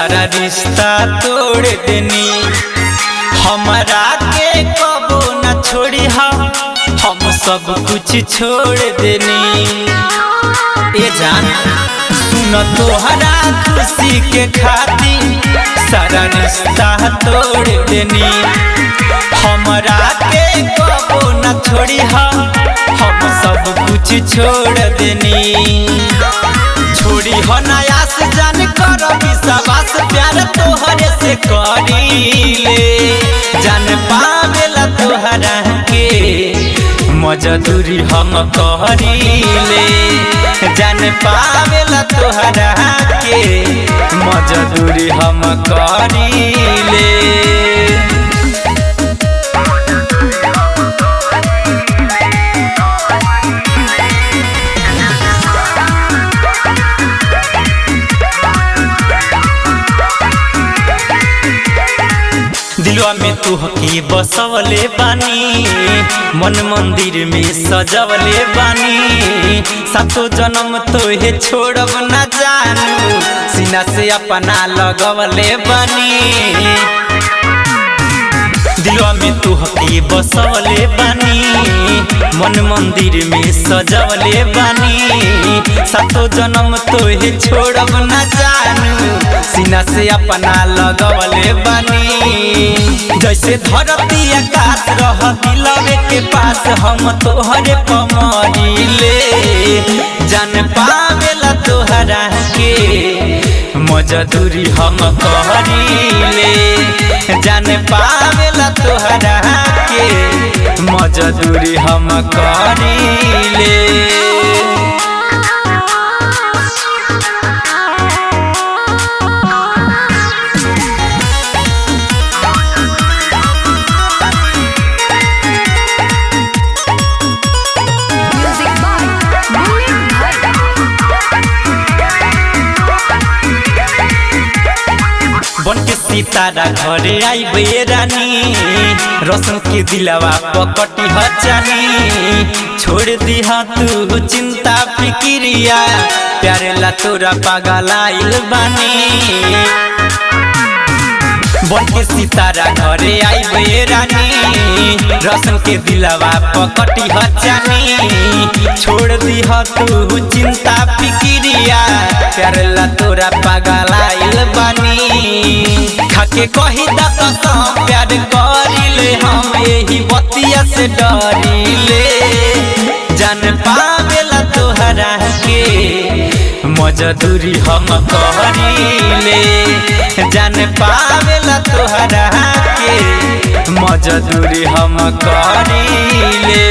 सारा रिश्ता तोड़ देनी। हमारा के कबो न छोड़ी हम सब कुछ छोड़ देनी। ए जान सुन तोहरा खुशी के खातिर सारा रिश्ता तोड़ देनी। हमारा के कबो न छोड़ी हम सब कुछ छोड़ देनी। छोड़ी हो नया से जान कर विश्वास प्यार तोहरे से करीले। जान पावेला तोहरा के मजदूरी हम करीले। जान पावेला तोहरा के मजदूरी हम करीले। दिलवा में तू हकी बसवले बानी, मन मंदिर में सजवले बानी। सातो जन्म तोहे छोड़ब न जानू, सीना से अपना लगवले बानी। दिलवा में तू हकी बसवले बानी, मन मंदिर में सजवले बानी। सातो जन्म तोहे छोड़ब न जानू, सीना से अपना लगवले बानी। जैसे धरती आकाश रह दिलवे के पास हम तोहरे पमरीले। जान पावेला तोहरा के मजदूरी हम करीले। जान पावेला तोहरा के मजदूरी हम करीले। बन के सितारा घरे आइबे रानी, रसन के दिलवा पकटी हजानी। छोड़ दिहा तू चिंता फिक्रिया, प्यारे ला तोरा पागल आइल बानी। बन के सितारा घरे आइबे रानी, रसन के दिलवा पकटी हजानी। छोड़ दिहा तू चिंता फिक्रिया, प्यारे ला तोरा पागल आइल बानी। खाके कही दा कसम प्यार करीले, हम यही बतिया से डरीले। जान पावेला तोहरा के मजदूरी हम करीले। जान पावेला तोहरा के मजदूरी हम करीले।